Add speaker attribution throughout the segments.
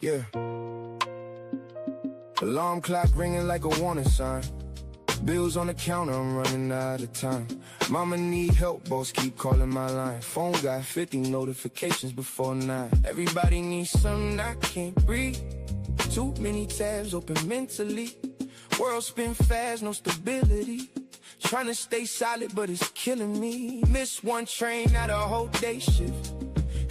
Speaker 1: Yeah. Alarm clock ringing like a warning sign. Bills on the counter, I'm running out of time. Mama need help, boss keep calling my line. Phone got 50 notifications before 9. Everybody needs something, I can't breathe. Too many tabs open mentally. World spin fast, no stability. Trying to stay solid, but it's killing me. Miss one train, not a whole day shift.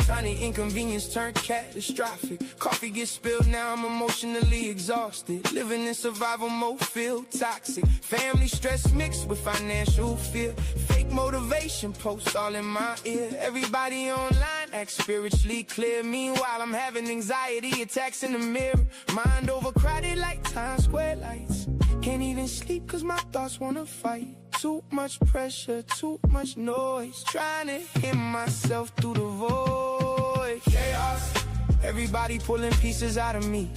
Speaker 1: Tiny inconvenience turned catastrophic. Coffee gets spilled, now I'm emotionally exhausted. Living in survival mode, feel toxic. Family stress mixed with financial fear. Fake motivation posts all in my ear. Everybody online acts spiritually clear. Meanwhile, I'm having anxiety attacks in the mirror. Mind overcrowded like Times Square lights. Can't even sleep cause my thoughts wanna fight. Too much pressure, too much noise. Trying to hear myself through the void. Chaos. Everybody pulling pieces out of me.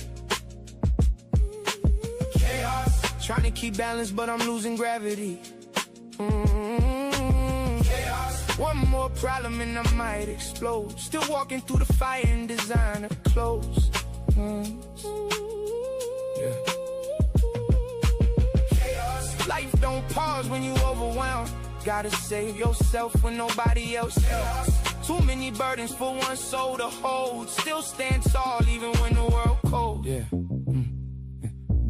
Speaker 1: Chaos. Trying to keep balance but I'm losing gravity. Chaos. One more problem and I might explode. Still walking through the fire in designer clothes. Yeah. Life don't pause when you overwhelmed. Gotta save yourself when nobody else helps. Too many burdens for one soul to hold. Still stand tall even when the world cold. Yeah.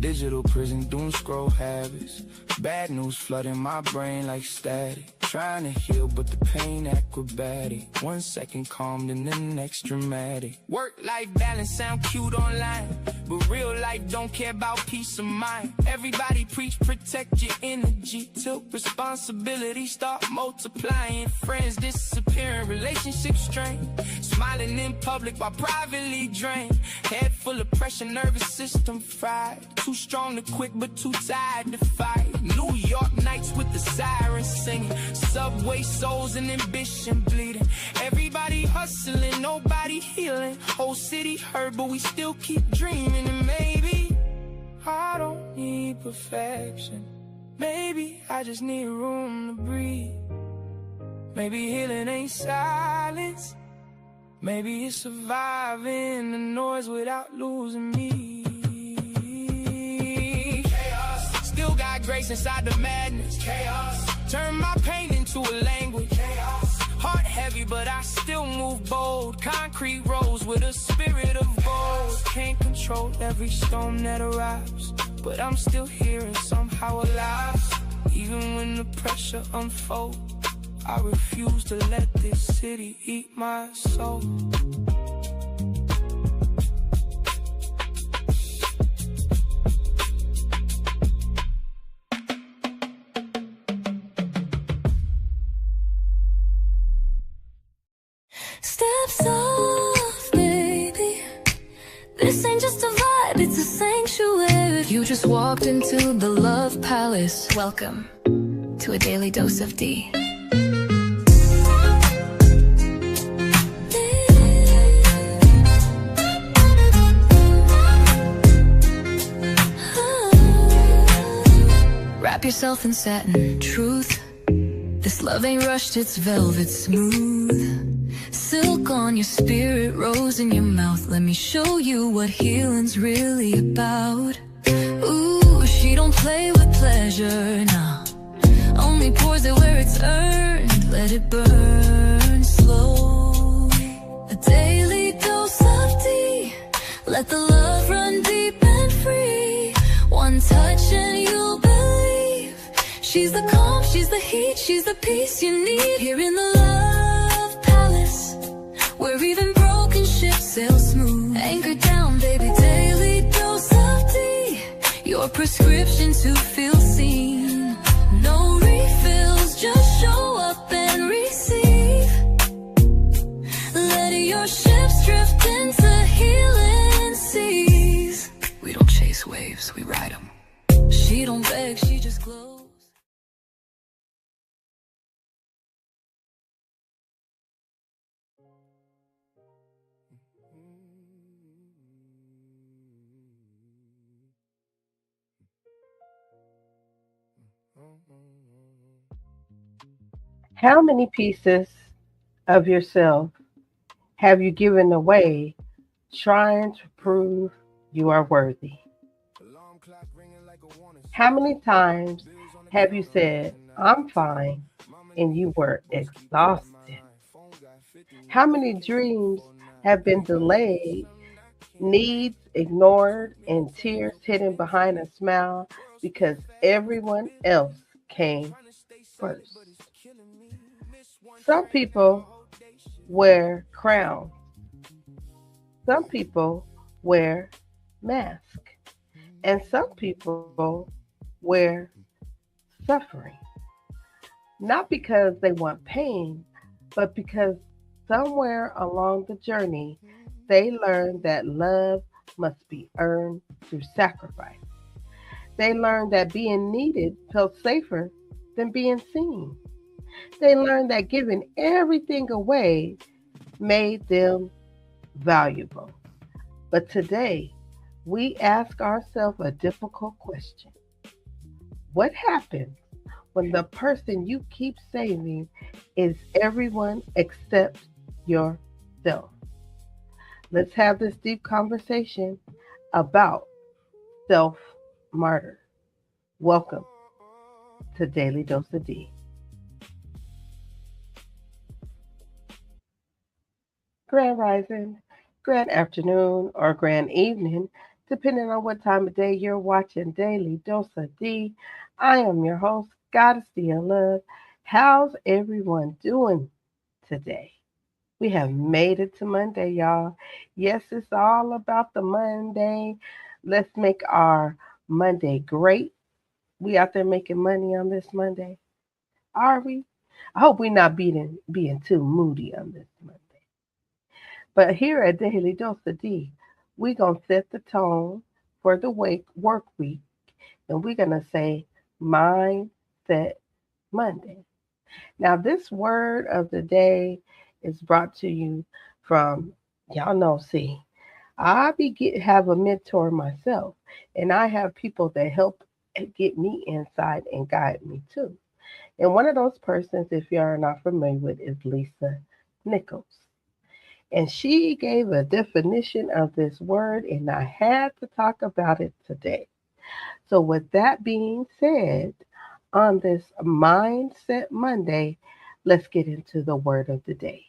Speaker 1: Digital prison, doom scroll habits. Bad news flooding my brain like static. Trying to heal but the pain acrobatic. 1 second calm then the next dramatic. Work-life balance sound cute online, but real life don't care about peace of mind. Everybody preach protect your energy till responsibility start multiplying. Friends disappearing, relationships strained. Smiling in public while privately drained. Head full of pressure, nervous system fried. Too strong to quit but too tired to fight. New York nights with the sirens singing. Subway souls and ambition bleeding. Everybody hustling, nobody healing. Whole city hurt but we still keep dreaming. And maybe I don't need perfection. Maybe I just need room to breathe. Maybe healing ain't silence. Maybe it's surviving the noise without losing me. Chaos. Still got grace inside the madness. Chaos. Turn my pain into a language. Chaos. Heart heavy but I still move bold. Concrete roads with a spirit of gold. Can't control every storm that arrives, but I'm still here and somehow alive. Even when the pressure unfolds, I refuse to let this city eat my soul.
Speaker 2: Steps off, baby. This ain't just a vibe, it's a sanctuary. You just walked into the Love Palace. Welcome to a Daily Dose of Dee. Wrap yourself in satin, truth. This love ain't rushed, it's velvet smooth. Silk on your spirit, rose in your mouth. Let me show you what healing's really about. Ooh, she don't play with pleasure, nah. Only pours it where it's earned. Let it burn slow. A daily dose of Dee. Let the love run deep and free. One touch and you'll believe. She's the calm, she's the heat, she's the peace you need. Here in the Love Palace, where even broken ships sail smooth. Anchor down, baby, daily dose of Dee. Your prescription to feel seen. No refills, just show up and receive. Let your ships drift into healing seas. We don't chase waves, we ride them. She don't beg, she just glows.
Speaker 3: How many pieces of yourself have you given away trying to prove you are worthy?
Speaker 1: Alarm clock ringing like a warning
Speaker 3: How
Speaker 1: sign.
Speaker 3: many times
Speaker 1: Bills on the
Speaker 3: have you
Speaker 1: counter, I'm
Speaker 3: said,
Speaker 1: running out
Speaker 3: I'm
Speaker 1: of time.
Speaker 3: fine,
Speaker 1: Mama
Speaker 3: and
Speaker 1: need
Speaker 3: you
Speaker 1: help,
Speaker 3: were
Speaker 1: boss keep calling my
Speaker 3: exhausted?
Speaker 1: line. Phone got 50
Speaker 3: How many
Speaker 1: notifications
Speaker 3: dreams
Speaker 1: before 9.
Speaker 3: have been
Speaker 1: Everybody need
Speaker 3: delayed,
Speaker 1: something I can't give.
Speaker 3: needs
Speaker 1: Told
Speaker 3: ignored,
Speaker 1: me to
Speaker 3: and
Speaker 1: tell you
Speaker 3: tears
Speaker 1: you're
Speaker 3: hidden behind a
Speaker 1: painkillers.
Speaker 3: smile
Speaker 1: World spinning
Speaker 3: because
Speaker 1: fast, but the
Speaker 3: everyone
Speaker 1: bills
Speaker 3: else
Speaker 1: keep
Speaker 3: came
Speaker 1: trying to stay silent, but
Speaker 3: first?
Speaker 1: it's killing me. Miss one
Speaker 3: Some
Speaker 1: train, made a
Speaker 3: people
Speaker 1: whole day shift.
Speaker 3: wear crowns, some people wear masks, and some people wear suffering. Not because they want pain, but because somewhere along the journey, they learned that love must be earned through sacrifice. They learned that being needed felt safer than being seen. They learned that giving everything away made them valuable. But today, we ask ourselves a difficult question. What happens when the person you keep saving is everyone except yourself? Let's have this deep conversation about self martyr. Welcome to Daily Dose of Dee. Grand rising, grand afternoon, or grand evening, depending on what time of day you're watching Daily Dose of Dee. I am your host, Goddessdee of Love. How's everyone doing today? We have made it to Monday, y'all. Yes, it's all about the Monday. Let's make our Monday great. We out there making money on this Monday. Are we? I hope we're not being too moody on this Monday. But here at Daily Dose of D, we're going to set the tone for the work week, and we're going to say Mindset Monday. Now, this word of the day is brought to you from, y'all know, see, have a mentor myself, and I have people that help get me inside and guide me too. And one of those persons, if you are not familiar with, is Lisa Nichols. And she gave a definition of this word, and I had to talk about it today. So, with that being said, on this Mindset Monday, let's get into the word of the day.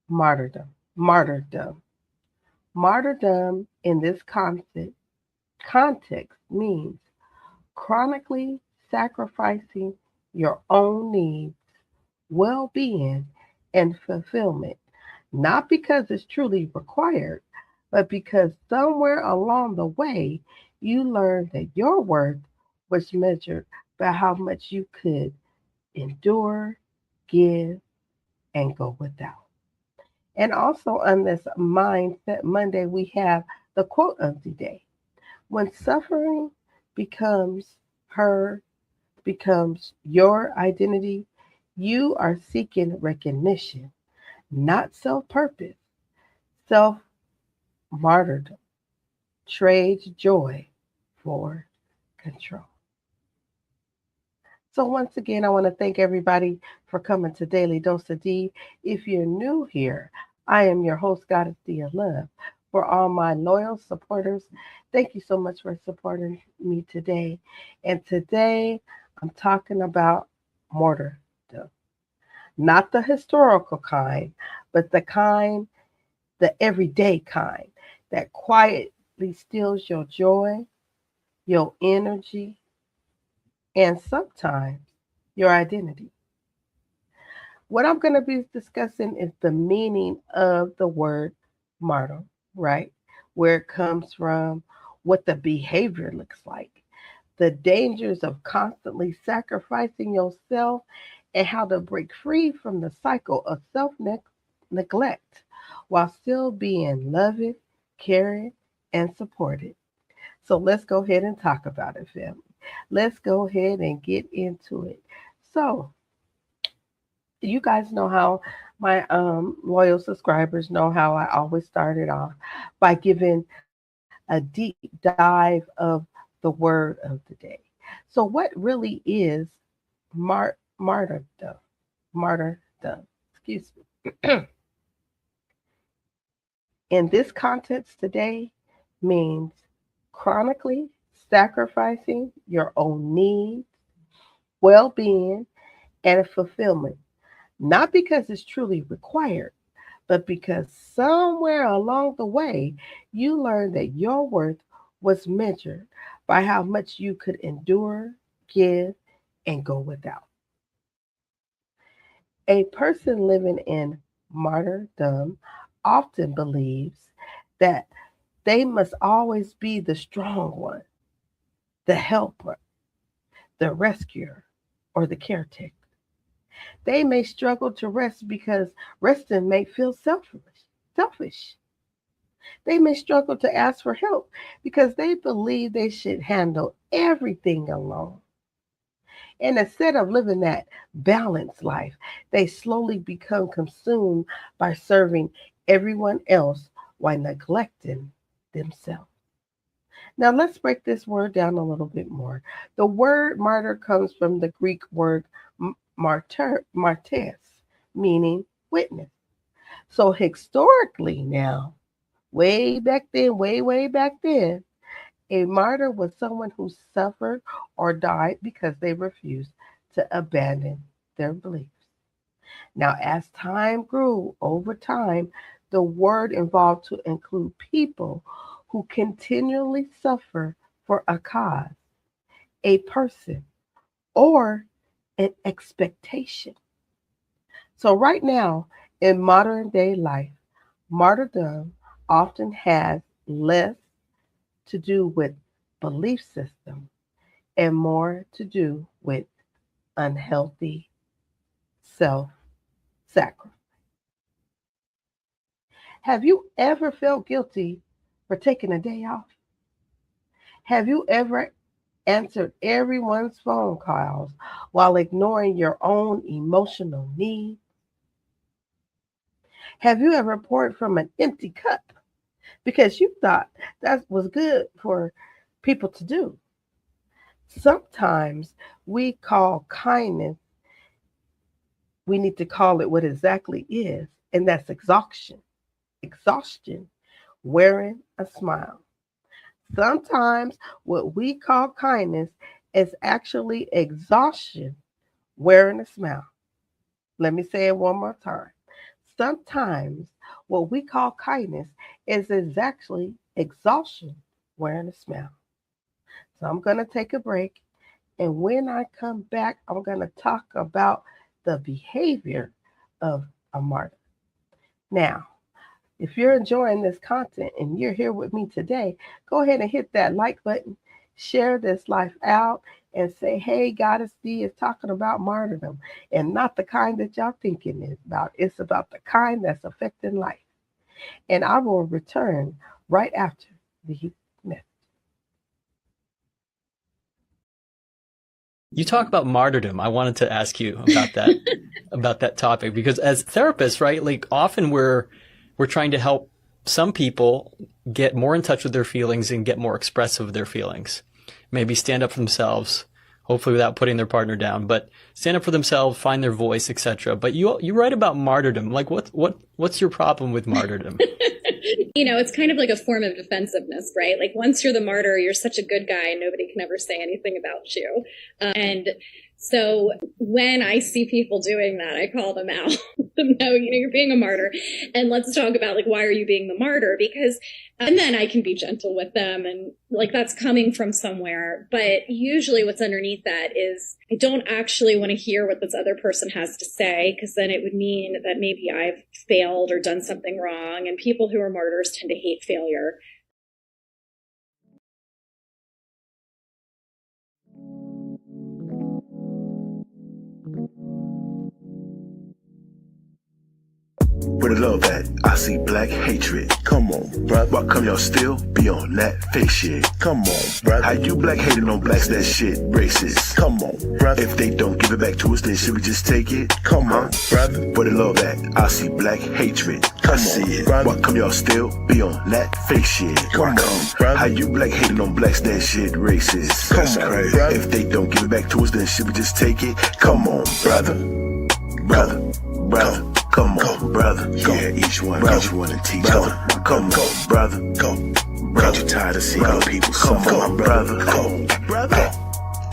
Speaker 3: Martyrdom. Martyrdom. Martyrdom in this context means chronically sacrificing your own needs, well being, and fulfillment, not because it's truly required, but because somewhere along the way you learned that your worth was measured by how much you could endure, give, and go without. And also on this Mindset Monday, we have the quote of the day. When suffering becomes her, becomes your identity, you are seeking recognition, not self purpose. Self martyrdom trades joy for control. So, once again, I want to thank everybody for coming to Daily Dose of D. If you're new here, I am your host, Goddessdee of Love. For all my loyal supporters, thank you so much for supporting me today. And today, I'm talking about martyrdom, not the historical kind, but the kind, the everyday kind that quietly steals your joy, your energy, and sometimes your identity. What I'm going to be discussing is the meaning of the word martyr, right? Where it comes from, what the behavior looks like, the dangers of constantly sacrificing yourself, and how to break free from the cycle of self neglect while still being loved, cared, and supported. So let's go ahead and talk about it, family. Let's go ahead and get into it. So, you guys know how my loyal subscribers know how I always started off by giving a deep dive of the word of the day. So, what really is martyrdom? Martyrdom, excuse me. In this context today means chronically sacrificing your own needs, well being, and fulfillment, not because it's truly required, but because somewhere along the way you learned that your worth was measured by how much you could endure, give, and go without. A person living in martyrdom often believes that they must always be the strong one, the helper, the rescuer, or the caretaker. They may struggle to rest because resting may feel selfish. They may struggle to ask for help because they believe they should handle everything alone. And instead of living that balanced life, they slowly become consumed by serving everyone else while neglecting themselves. Now, let's break this word down a little bit more. The word martyr comes from the Greek word martyrs, meaning witness. So, historically, now, way back then, way back then, a martyr was someone who suffered or died because they refused to abandon their beliefs. Now, as time grew over time, the word evolved to include people who continually suffer for a cause, a person, or an expectation. So, right now, in modern day life, martyrdom often has less to do with belief system and more to do with unhealthy self sacrifice. Have you ever felt guilty for taking a day off? Have you ever answered everyone's phone calls while ignoring your own emotional needs? Have you ever poured from an empty cup because you thought that was good for people to do? Sometimes we call kindness, we need to call it what exactly is, and that's exhaustion. Exhaustion, wearing a smile. Sometimes what we call kindness is actually exhaustion, wearing a smile. Let me say it one more time. Sometimes what we call kindness is actually exhaustion, wearing a smile. So I'm going to take a break. And when I come back, I'm going to talk about the behavior of a martyr. Now, if you're enjoying this content and you're here with me today, go ahead and hit that like button, share this life out, and say, hey, Goddessdee is talking about martyrdom and not the kind that y'all thinking it's about. It's about the kind that's affecting life. And I will return right after the message.
Speaker 4: You talk about martyrdom. I wanted to ask you about that, about that topic, because as therapists, right, like often we're trying to help some people get more in touch with their feelings and get more expressive of their feelings. Maybe stand up for themselves, hopefully without putting their partner down, but stand up for themselves, find their voice, etc. But you write about martyrdom. Like what's your problem with martyrdom?
Speaker 5: It's kind of like a form of defensiveness, right? Like once you're the martyr, you're such a good guy, nobody can ever say anything about you. And so when I see people doing that, I call them out. No, you're being a martyr. And let's talk about like, why are you being the martyr? Because, and then I can be gentle with them and like that's coming from somewhere. But usually what's underneath that is I don't actually want to hear what this other person has to say, because then it would mean that maybe I've failed or done something wrong. And people who are martyrs tend to hate failure.
Speaker 6: Where the love at? I see black hatred. Come on, brother. Why come y'all still be on that fake shit? Come on, brother. How you black hating on blacks? That shit racist. Come on, brother. If they don't give it back to us, then should we just take it? Come on, brother. Where the love at? I see black hatred. I see it. Brother. Why come y'all still be on that fake shit? Come on, brother. How you black hating on blacks? That shit racist. That's crazy. Brother. If they don't give it back to us, then should we just take it? Come on, brother. Brother. Brother. Come on, brother. Go. Yeah, each one and teach brother. One. Come on, brother. Go. Brother. You tired of seeing people suffer, my brother? Go, brother.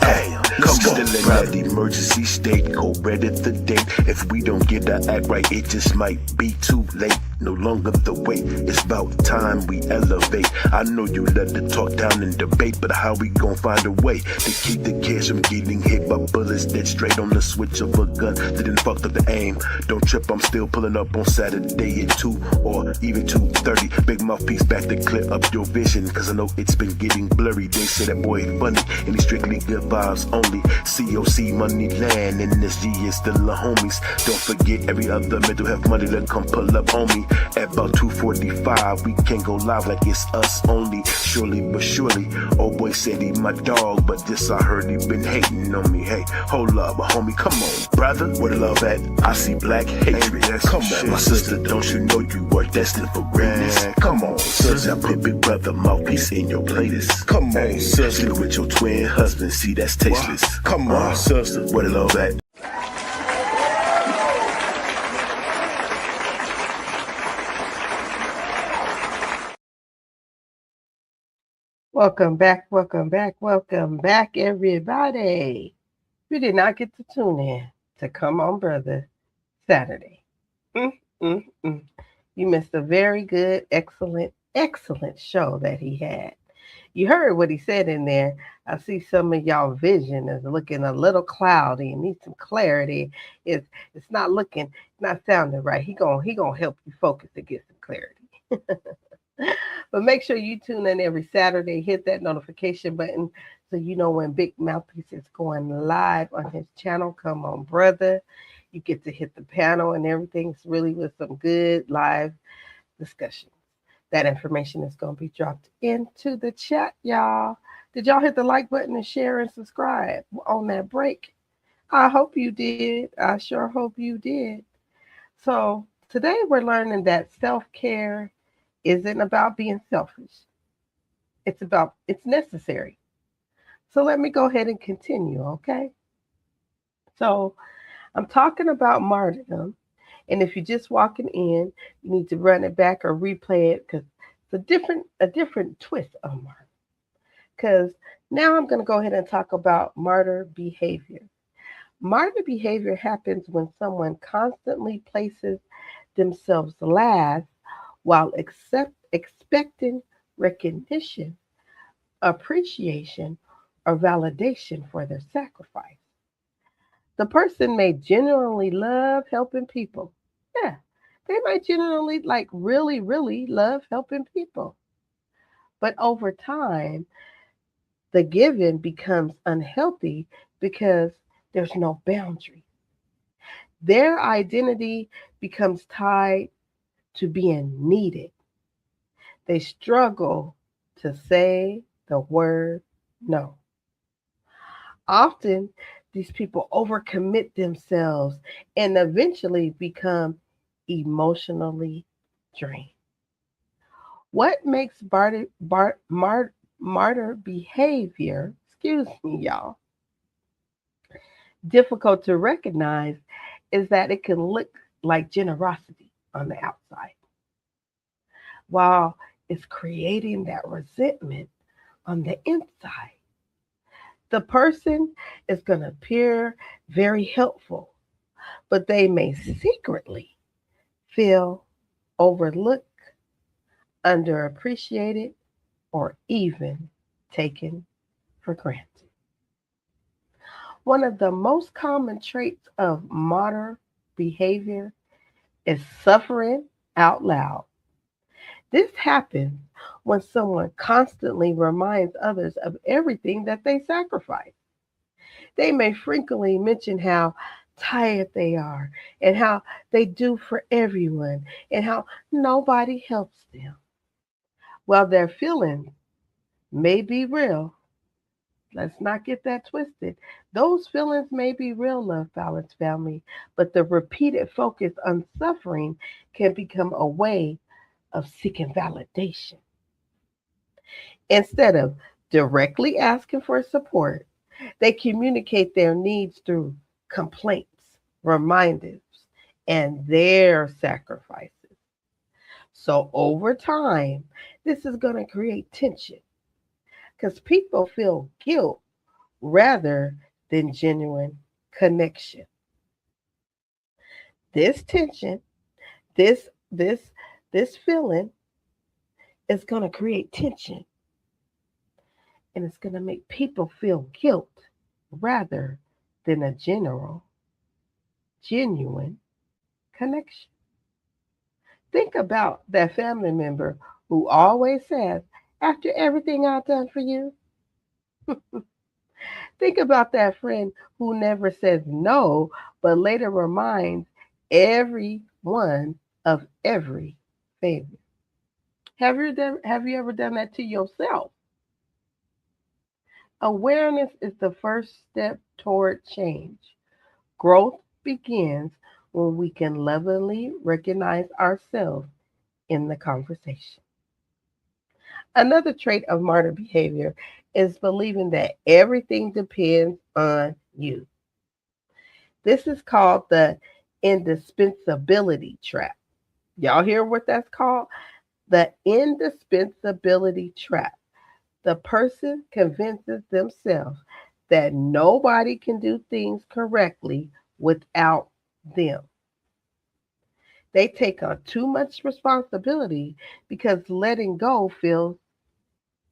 Speaker 6: Hey, come still in that emergency state. Go ready the date. If we don't get the act right, it just might be too late. No longer the wait. It's about time we elevate. I know you love to talk down and debate, but how we gon' find a way to keep the kids from getting hit by bullets dead straight on the switch of a gun that didn't fucked up the aim? Don't trip, I'm still pulling up on Saturday at 2 or even 2:30. Big mouthpiece back to clear up your vision, cause I know it's been getting blurry. They say that boy ain't funny and he's strictly good vibes only. COC money land and this G is still the homies. Don't forget every other mental health money that come pull up on me. At about 2:45, we can't go live like it's us only. Surely but surely, old boy said he my dog, but this I heard he been hating on me. Hey, hold up, homie, come on, brother. Where the love at? I see black hatred. Come on, my sister, don't you know you are destined for greatness? Come on, sister, I put big brother mouthpiece in your playlist. Come on, sister, sleep with your twin husband, see that's tasteless. Come on, sister, where the love at?
Speaker 3: Welcome back, everybody. You did not get to tune in to Come On Brother Saturday. You missed a very good, excellent show that he had. You heard what he said in there. I see some of y'all vision is looking a little cloudy and needs some clarity. It's not sounding right. He gonna help you focus to get some clarity. But make sure you tune in every Saturday. Hit that notification button so you know when Big Mouthpiece is going live on his channel. Come on, brother. You get to hit the panel and everything's really with some good live discussions. That information is going to be dropped into the chat, y'all. Did y'all hit the like button and share and subscribe on that break? I hope you did. I sure hope you did. So today we're learning that self-care isn't about being selfish. It's necessary. So let me go ahead and continue, okay? So I'm talking about martyrdom. And if you're just walking in, you need to run it back or replay it because it's a different twist of martyr. Because now I'm going to go ahead and talk about martyr behavior. Martyr behavior happens when someone constantly places themselves last while expecting recognition, appreciation, or validation for their sacrifice. The person may genuinely love helping people. Yeah, they might genuinely, really, really love helping people. But over time, the giving becomes unhealthy because there's no boundary. Their identity becomes tied to being needed. They struggle to say the word no. Often, these people overcommit themselves and eventually become emotionally drained. What makes martyr behavior, y'all, difficult to recognize is that it can look like generosity on the outside, while it's creating that resentment on the inside. The person is going to appear very helpful, but they may secretly feel overlooked, underappreciated, or even taken for granted. One of the most common traits of martyr behavior is suffering out loud. This happens when someone constantly reminds others of everything that they sacrificed. They may frequently mention how tired they are, and how they do for everyone, and how nobody helps them. While their feelings may be real, let's not get that twisted. Those feelings may be real, love balance family, but the repeated focus on suffering can become a way of seeking validation. Instead of directly asking for support, they communicate their needs through complaints, reminders, and their sacrifices. So over time, this is going to create tension because people feel guilt rather than genuine connection. This tension, this this this feeling is going to create tension, and it's going to make people feel guilt rather than a genuine connection. Think about that family member who always says, after everything I've done for you, think about that friend who never says no, but later reminds everyone of every favor. Have you ever done that to yourself? Awareness is the first step toward change. Growth begins when we can lovingly recognize ourselves in the conversation. Another trait of martyr behavior is believing that everything depends on you. This is called the indispensability trap. Y'all hear what that's called? The indispensability trap. The person convinces themselves that nobody can do things correctly without them. They take on too much responsibility because letting go feels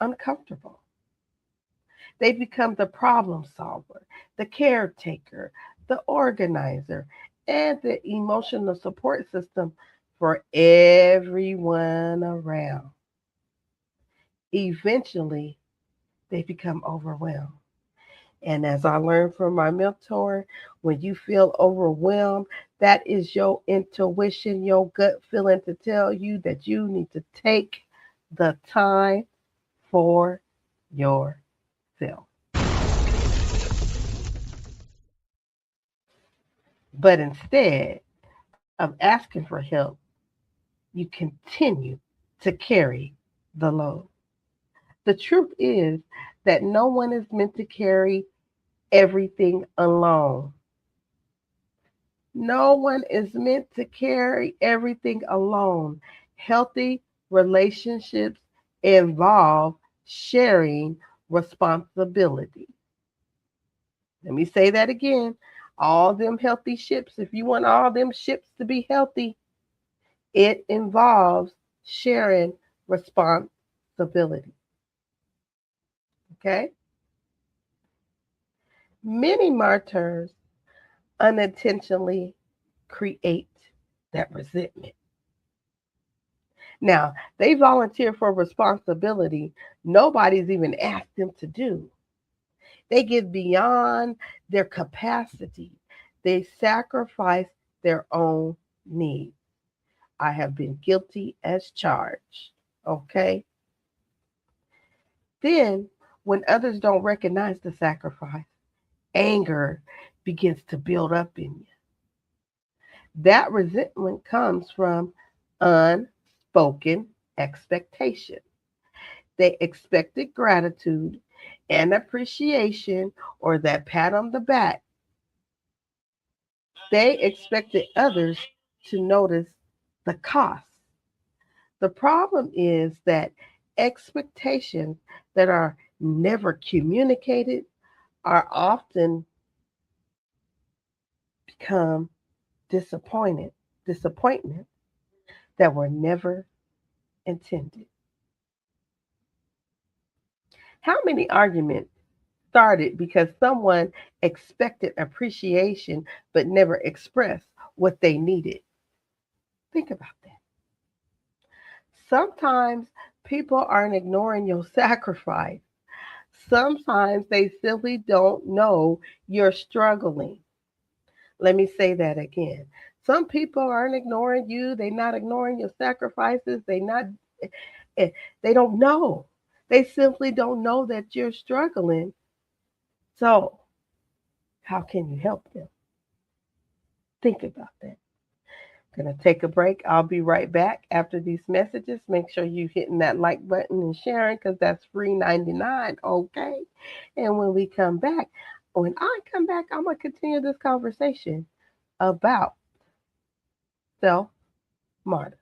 Speaker 3: uncomfortable. They become the problem solver, the caretaker, the organizer, and the emotional support system for everyone around. Eventually, they become overwhelmed. And as I learned from my mentor, when you feel overwhelmed, that is your intuition, your gut feeling to tell you that you need to take the time for yourself. But instead of asking for help, you continue to carry the load. The truth is that no one is meant to carry everything alone. No one is meant to carry everything alone. Healthy relationships involve sharing responsibility. Let me say that again. All them healthy ships, if you want all them ships to be healthy, it involves sharing responsibility. Okay? Many martyrs unintentionally create that resentment. Now, they volunteer for responsibility nobody's even asked them to do. They give beyond their capacity. They sacrifice their own needs. I have been guilty as charged. Okay? Then, when others don't recognize the sacrifice, anger begins to build up in you. That resentment comes from unspoken expectation. They expected gratitude and appreciation or that pat on the back. They expected others to notice the cost. The problem is that expectations that are never communicated are often become disappointment that were never intended. How many arguments started because someone expected appreciation but never expressed what they needed? Think about that. Sometimes people aren't ignoring your sacrifice. Sometimes they simply don't know you're struggling. Let me say that again. Some people aren't ignoring you. They're not ignoring your sacrifices. They don't know. They simply don't know that you're struggling. So, how can you help them? Think about that. Gonna take a break. I'll be right back after these messages. Make sure you hitting that like button and sharing because that's free 99. Okay. And when I come back, I'm gonna continue this conversation about self martyrdom.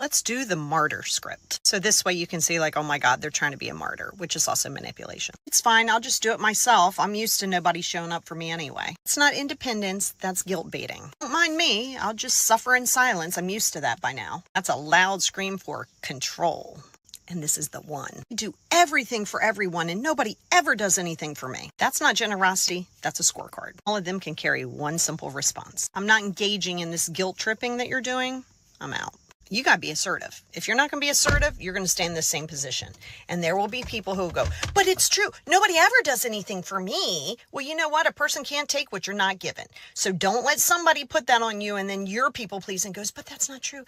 Speaker 7: Let's do the martyr script. So this way you can see like, oh my God, they're trying to be a martyr, which is also manipulation. It's fine. I'll just do it myself. I'm used to nobody showing up for me anyway. It's not independence. That's guilt baiting. Don't mind me. I'll just suffer in silence. I'm used to that by now. That's a loud scream for control. And this is the one. I do everything for everyone and nobody ever does anything for me. That's not generosity. That's a scorecard. All of them can carry one simple response. I'm not engaging in this guilt tripping that you're doing. I'm out. You got to be assertive. If you're not going to be assertive, you're going to stay in the same position. And there will be people who will go, but it's true. Nobody ever does anything for me. Well, you know what? A person can't take what you're not given. So don't let somebody put that on you and then your people pleasing goes, but that's not true.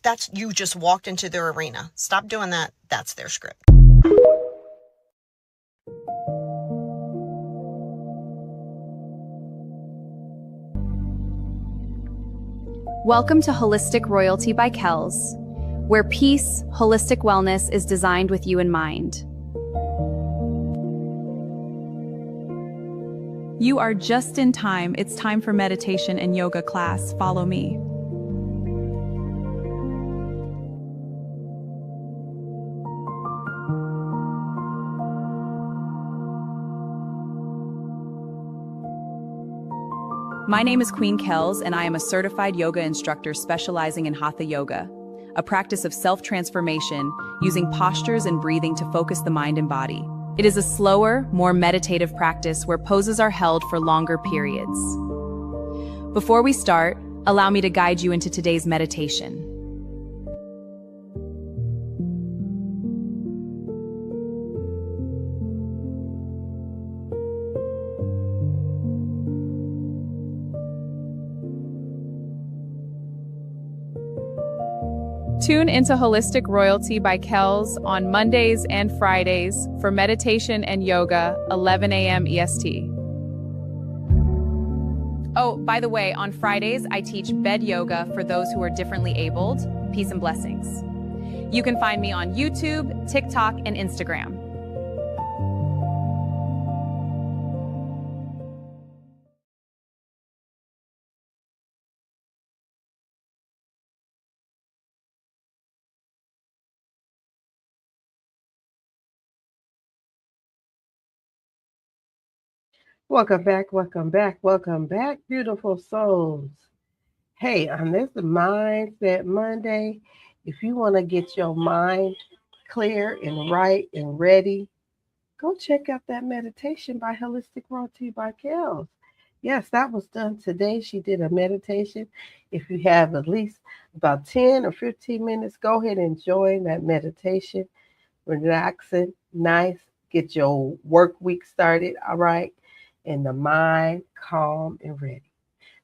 Speaker 7: That's you just walked into their arena. Stop doing that. That's their script.
Speaker 8: Welcome to Holistic Royalty by Kells, where peace, holistic wellness is designed with you in mind.
Speaker 9: You are just in time. It's time for meditation and yoga class. Follow me. My name is Queen Kells, and I am a certified yoga instructor specializing in Hatha Yoga, a practice of self-transformation using postures and breathing to focus the mind and body. It is a slower, more meditative practice where poses are held for longer periods. Before we start, allow me to guide you into today's meditation. Tune into Holistic Royalty by Kells on Mondays and Fridays for meditation and yoga, 11 a.m. EST. Oh, by the way, on Fridays, I teach bed yoga for those who are differently abled. Peace and blessings. You can find me on YouTube, TikTok, and Instagram.
Speaker 3: Welcome back, welcome back, welcome back, beautiful souls. Hey, on this Mindset Monday, if you want to get your mind clear and right and ready, go check out that meditation by Holistic Royalty by Kells. Yes, that was done today. She did a meditation. If you have at least about 10 or 15 minutes, go ahead and join that meditation. Relaxing, nice, get your work week started, all right? And the mind calm and ready.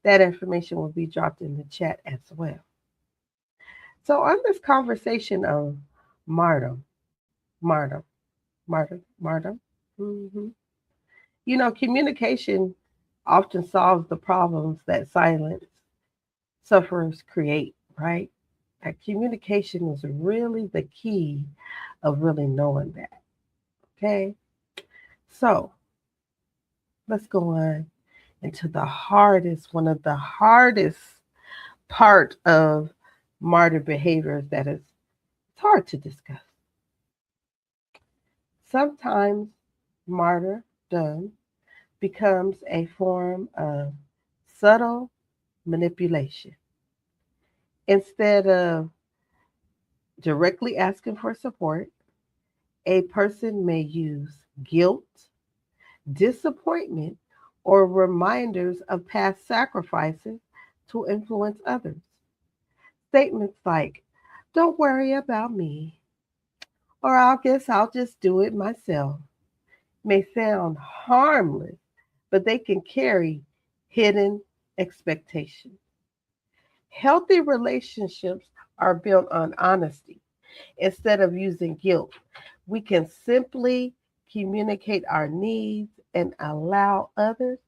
Speaker 3: That information will be dropped in the chat as well. So on this conversation of martyrdom, you know, communication often solves the problems that silence sufferers create, right? That communication is really the key of really knowing that, okay? So let's go on into one of the hardest part of martyr behaviors that is it's hard to discuss. Sometimes martyrdom becomes a form of subtle manipulation. Instead of directly asking for support, a person may use guilt, disappointment, or reminders of past sacrifices to influence others. Statements like, don't worry about me, or I guess I'll just do it myself, may sound harmless, but they can carry hidden expectations. Healthy relationships are built on honesty. Instead of using guilt, we can simply communicate our needs and allow others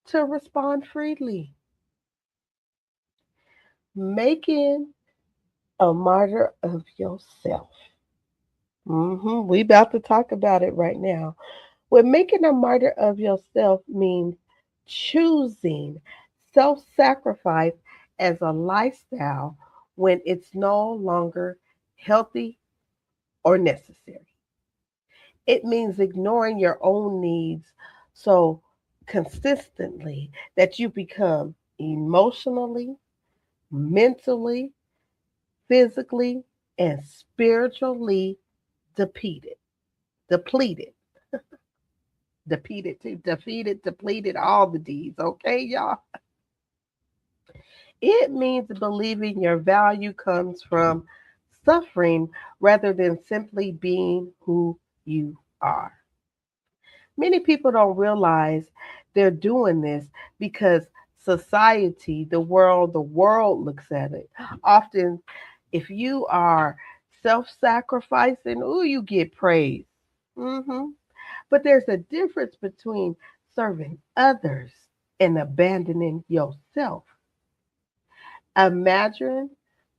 Speaker 3: to respond freely. Making a martyr of yourself. We about to talk about it right now. What making a martyr of yourself means choosing self-sacrifice as a lifestyle when it's no longer healthy or necessary. It means ignoring your own needs so consistently that you become emotionally, mentally, physically, and spiritually depleted. Depleted. Depleted, all the D's, okay, y'all? It means believing your value comes from suffering rather than simply being who you are. Many people don't realize they're doing this because society, the world looks at it. Often, if you are self-sacrificing, you get praise. But there's a difference between serving others and abandoning yourself. Imagine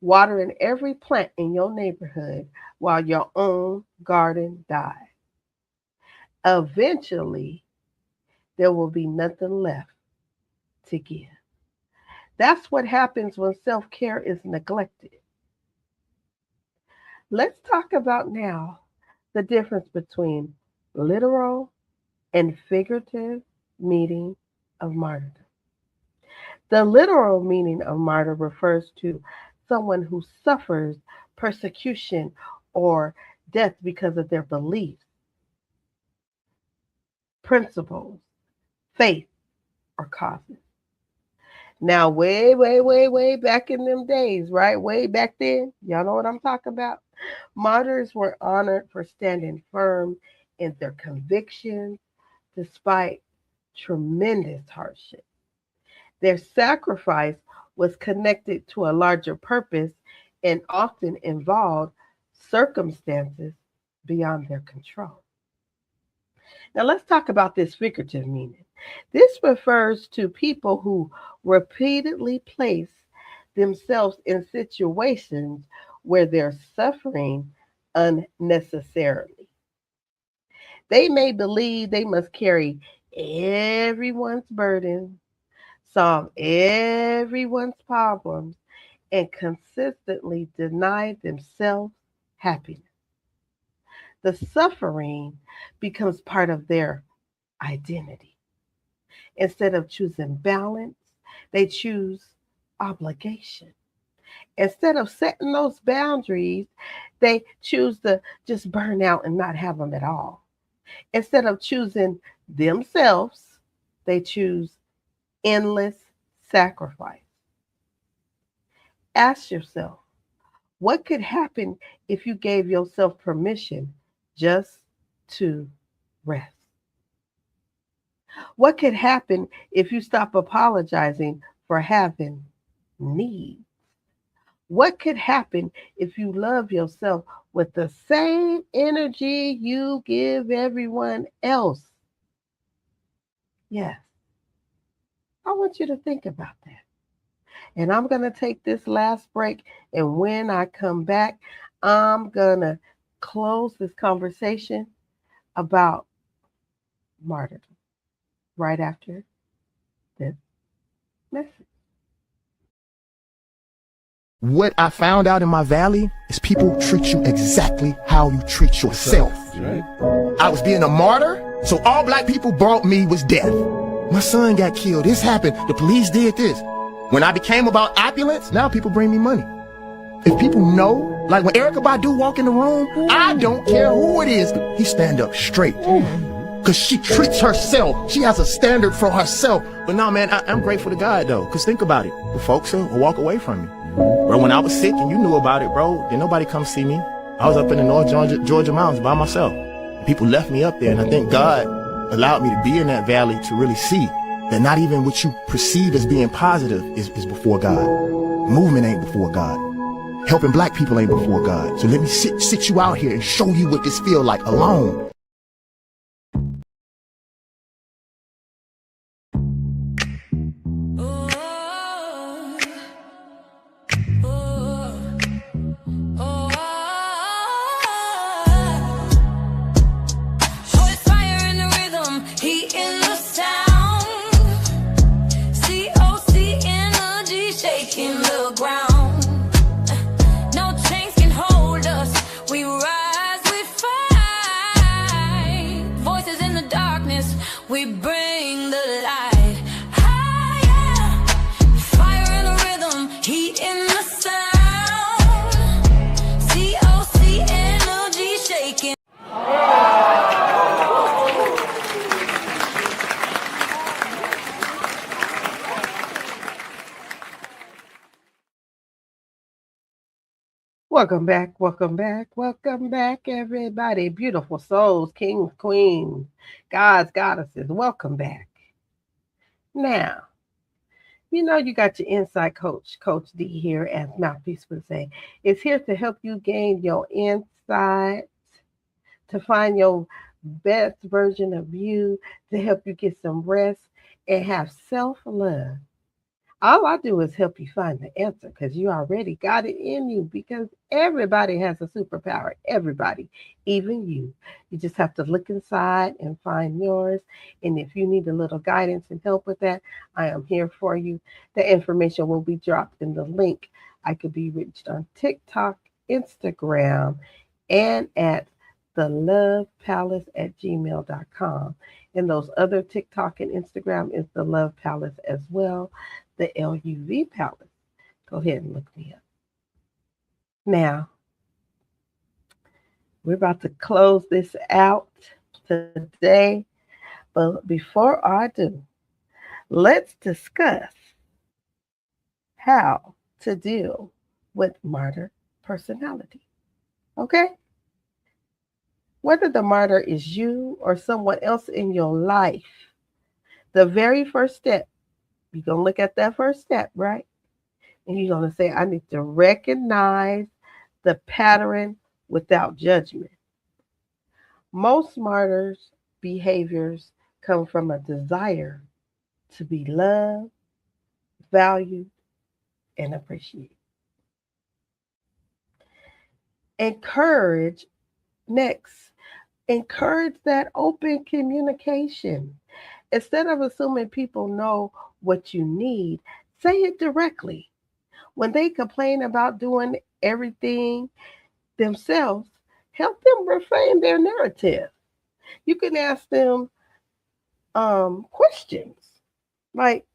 Speaker 3: watering every plant in your neighborhood while your own garden dies. Eventually, there will be nothing left to give. That's what happens when self-care is neglected. Let's talk about now the difference between literal and figurative meaning of martyrdom. The literal meaning of martyr refers to someone who suffers persecution or death because of their beliefs, principles, faith, or causes. Now, way back in them days, right? Way back then, y'all know what I'm talking about? Martyrs were honored for standing firm in their convictions despite tremendous hardship. Their sacrifice was connected to a larger purpose and often involved circumstances beyond their control. Now let's talk about this figurative meaning. This refers to people who repeatedly place themselves in situations where they're suffering unnecessarily. They may believe they must carry everyone's burden, solve everyone's problems, and consistently deny themselves happiness. The suffering becomes part of their identity. Instead of choosing balance, they choose obligation. Instead of setting those boundaries, they choose to just burn out and not have them at all. Instead of choosing themselves, they choose endless sacrifice. Ask yourself, what could happen if you gave yourself permission just to rest? What could happen if you stop apologizing for having needs? What could happen if you love yourself with the same energy you give everyone else? Yes, I want you to think about that. And I'm going to take this last break. And when I come back, I'm going to close this conversation about martyrdom right after this message.
Speaker 10: What I found out in my valley is people treat you exactly how you treat yourself.
Speaker 11: Right.
Speaker 10: I was being a martyr, so all black people brought me was death. My son got killed, this happened, the police did this. When I became about opulence, now people bring me money. If people know, like when Erykah Badu walk in the room, I don't care who it is, he stand up straight. Cause she treats herself, she has a standard for herself. But no, man, I'm grateful to God though, cause think about it, the folks will walk away from me. Bro, when I was sick and you knew about it, bro, did nobody come see me? I was up in the North Georgia mountains by myself. People left me up there, and I think God allowed me to be in that valley to really see that not even what you perceive as being positive is before God. Movement ain't before God. Helping black people ain't before God. So let me sit you out here and show you what this feel like alone.
Speaker 2: We bring the light higher, fire in the rhythm, heat in the sound, COC energy shaking.
Speaker 3: Welcome back, everybody. Beautiful souls, kings, queens, gods, goddesses. Welcome back. Now, you know you got your insight coach, Coach D here, as Mouthpiece would say. It's here to help you gain your insight, to find your best version of you, to help you get some rest and have self-love. All I do is help you find the answer because you already got it in you, because everybody has a superpower. Everybody, even you. You just have to look inside and find yours. And if you need a little guidance and help with that, I am here for you. The information will be dropped in the link. I could be reached on TikTok, Instagram, and at thelovepalace@gmail.com. And those other TikTok and Instagram is the Love Palace as well. The LUV Palace. Go ahead and look me up. Now, we're about to close this out today. But before I do, let's discuss how to deal with martyr personality. Okay? Whether the martyr is you or someone else in your life, the very first step, you're going to look at that first step, right? And you're going to say, I need to recognize the pattern without judgment. Most martyrs' behaviors come from a desire to be loved, valued, and appreciated. Encourage that open communication. Instead of assuming people know what you need, say it directly. When they complain about doing everything themselves, help them reframe their narrative. You can ask them questions like,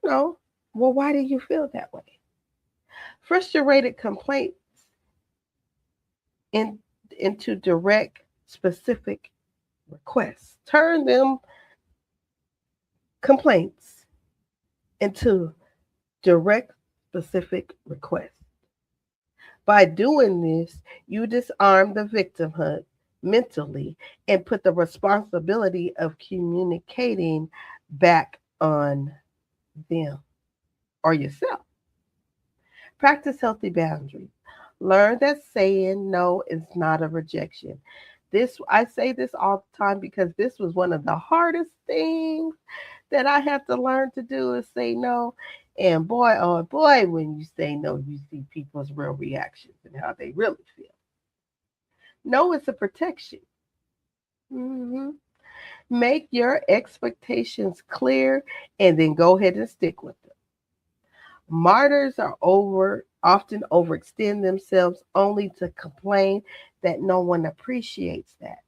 Speaker 3: well, why do you feel that way? Frustrated complaints into direct, specific requests. Turn them complaints into direct, specific requests. By doing this, you disarm the victimhood mentally and put the responsibility of communicating back on them or yourself. Practice healthy boundaries. Learn that saying no is not a rejection. I say this all the time because this was one of the hardest things that I have to learn to do, is say no. And boy, oh boy, when you say no, you see people's real reactions and how they really feel. No is a protection. Make your expectations clear and then go ahead and stick with them. Martyrs are often overextend themselves only to complain that no one appreciates that.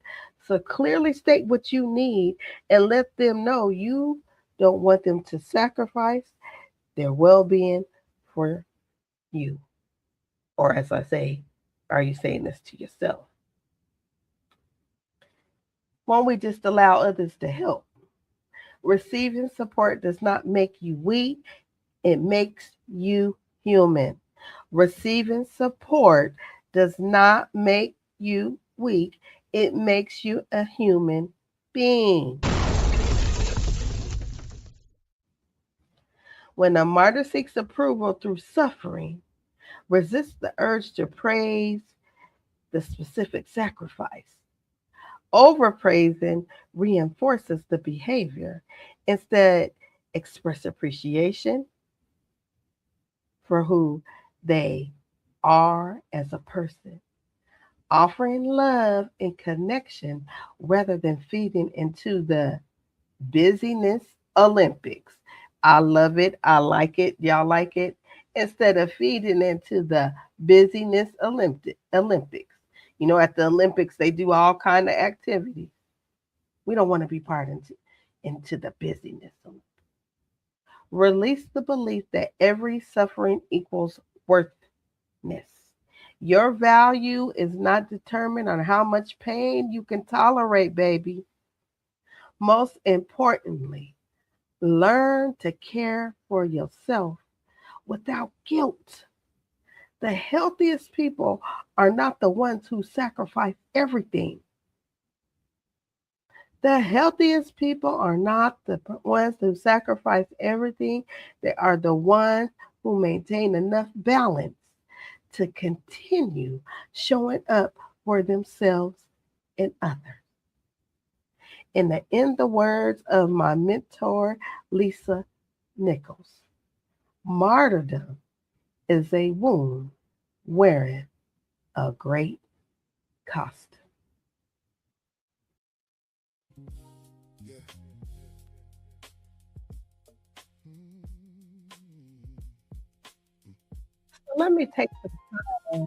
Speaker 3: So clearly state what you need and let them know you don't want them to sacrifice their well-being for you. Or as I say, are you saying this to yourself? Won't we just allow others to help? Receiving support does not make you weak. It makes you human. Receiving support does not make you weak. It makes you a human being. When a martyr seeks approval through suffering, resists the urge to praise the specific sacrifice. Overpraising reinforces the behavior. Instead, express appreciation for who they are as a person, offering love and connection rather than feeding into the busyness Olympics. I love it. I like it. Y'all like it. Instead of feeding into the busyness Olympics. You know, at the Olympics, they do all kind of activities. We don't want to be part into the busyness. Release the belief that every suffering equals worthness. Your value is not determined on how much pain you can tolerate, baby. Most importantly, learn to care for yourself without guilt. The healthiest people are not the ones who sacrifice everything. The healthiest people are not the ones who sacrifice everything. They are the ones who maintain enough balance to continue showing up for themselves and others. In the words of my mentor, Lisa Nichols, martyrdom is a wound wearing a great costume. So let me take some time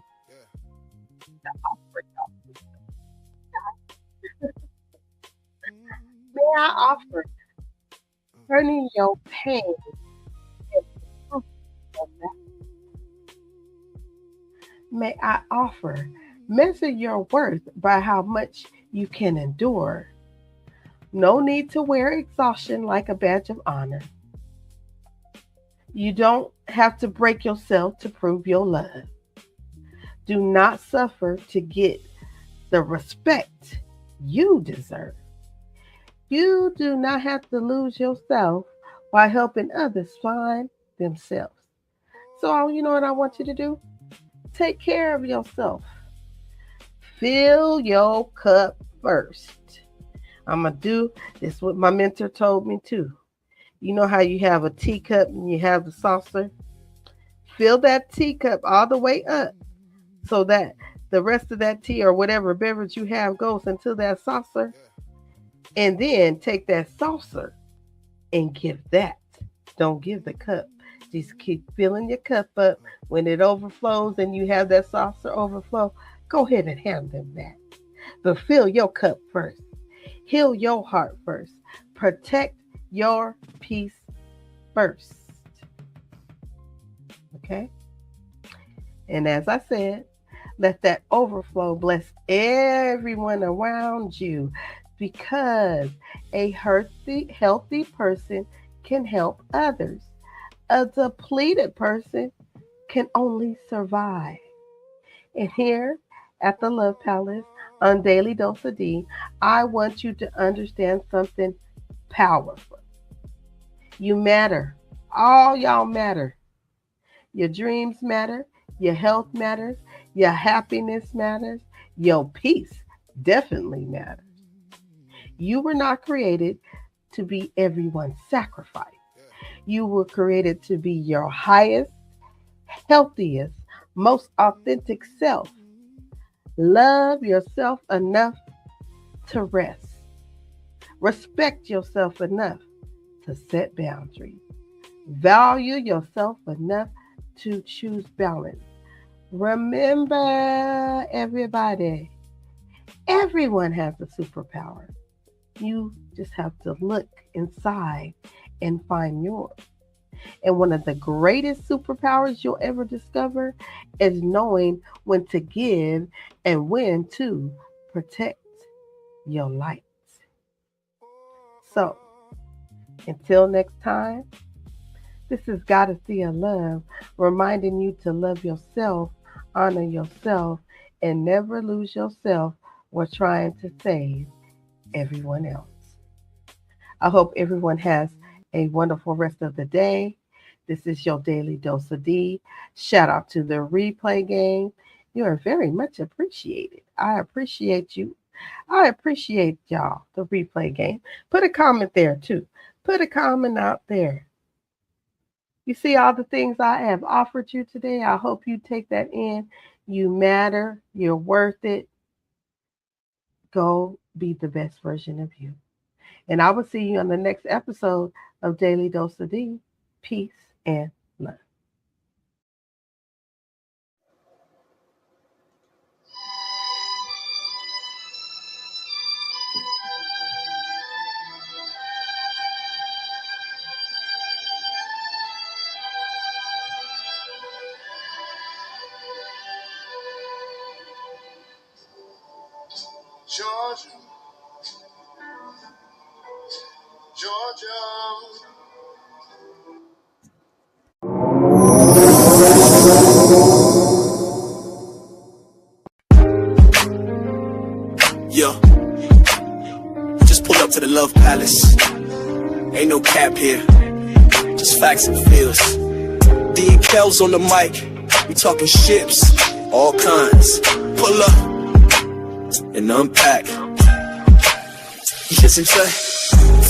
Speaker 3: to offer y'all. May I offer turning your pain into something? May I offer measure your worth by how much you can endure. No need to wear exhaustion like a badge of honor. You don't have to break yourself to prove your love. Do not suffer to get the respect you deserve. You do not have to lose yourself while helping others find themselves. So, you know what I want you to do? Take care of yourself. Fill your cup first. I'm going to do this, what my mentor told me too. You know how you have a teacup and you have the saucer? Fill that teacup all the way up so that the rest of that tea or whatever beverage you have goes into that saucer. And then take that saucer and give that. Don't give the cup. Just keep filling your cup up. When it overflows and you have that saucer overflow, go ahead and hand them that. But fill your cup first. Heal your heart first. Protect your peace first. Okay? And as I said, let that overflow bless everyone around you, because a healthy person can help others. A depleted person can only survive. And here at the Love Palace on Daily Dose of Dee, I want you to understand something powerful. You matter. All y'all matter. Your dreams matter. Your health matters. Your happiness matters. Your peace definitely matters. You were not created to be everyone's sacrifice. You were created to be your highest, healthiest, most authentic self. Love yourself enough to rest. Respect yourself enough to set boundaries. Value yourself enough to choose balance. Remember, everybody, everyone has a superpower. You just have to look inside and find yours. And one of the greatest superpowers you'll ever discover is knowing when to give and when to protect your light. So, until next time, this is Goddessdee of Love, reminding you to love yourself, honor yourself, and never lose yourself or trying to save everyone else. I hope everyone has a wonderful rest of the day. This is your Daily Dose of Dee. Shout out to the replay game. You are very much appreciated. I appreciate you. I appreciate y'all, the replay game. Put a comment there too. Put a comment out there. You see all the things I have offered you today. I hope you take that in. You matter. You're worth it. Go be the best version of you. And I will see you on the next episode of Daily Dose of Dee. Peace and love.
Speaker 6: Georgia, Georgia.
Speaker 1: Yeah, just pulled up to the Love Palace. Ain't no cap here, just facts and feels. D and Kel's on the mic, we talking ships, all kinds. Pull up and unpack. Listen to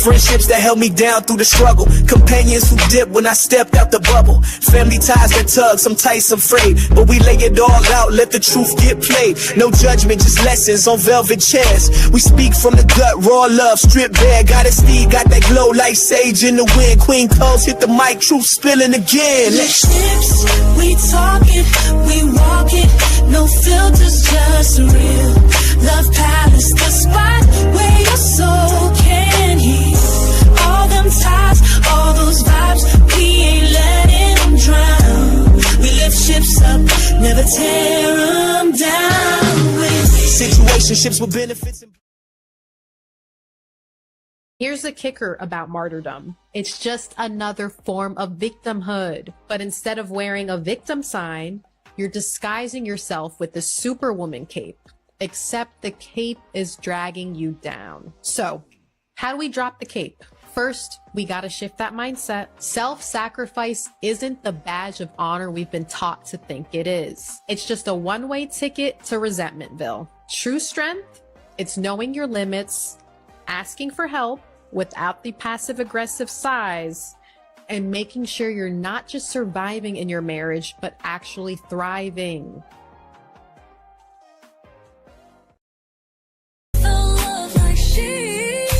Speaker 1: friendships that held me down through the struggle. Companions who dipped when I stepped out the bubble. Family ties that tug, some tight, some frayed. But we lay it all out, let the truth get played. No judgment, just lessons on velvet chairs. We speak from the gut, raw love, stripped bare. Goddessdee, got that glow like sage in the wind. Queen Coles hit the mic, truth spilling again.
Speaker 2: Ships, we talk it, we walk it. No filters, just real. Love Palace, the spot where your soul can heal. All them ties, all those vibes, we ain't letting them drown. We lift ships up, never tear them down. With
Speaker 1: situationships with benefits.
Speaker 11: Here's the kicker about martyrdom. It's just another form of victimhood. But instead of wearing a victim sign, you're disguising yourself with the superwoman cape. Except the cape is dragging you down. So, how do we drop the cape? First, we gotta shift that mindset. Self-sacrifice isn't the badge of honor we've been taught to think it is. It's just a one-way ticket to resentmentville. True strength, it's knowing your limits, asking for help without the passive-aggressive sighs, and making sure you're not just surviving in your marriage, but actually thriving.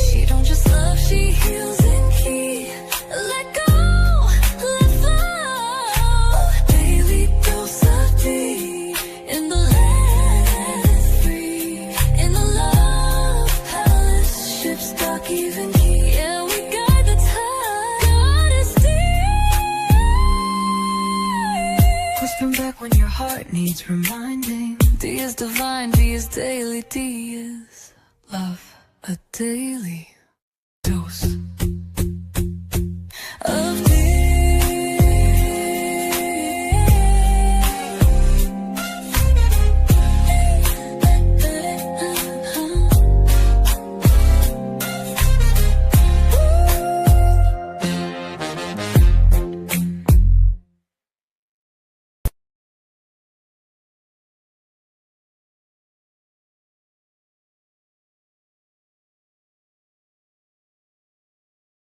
Speaker 2: She don't just love, she heals and keep. Let go, let flow. Daily dose of Dee. In the land free. In the love palace, ships dock even key. Yeah, we guide the tide. Goddessdee. Whispering back when your heart needs reminding. Dee is divine, Dee is daily, Dee is love. A daily dose.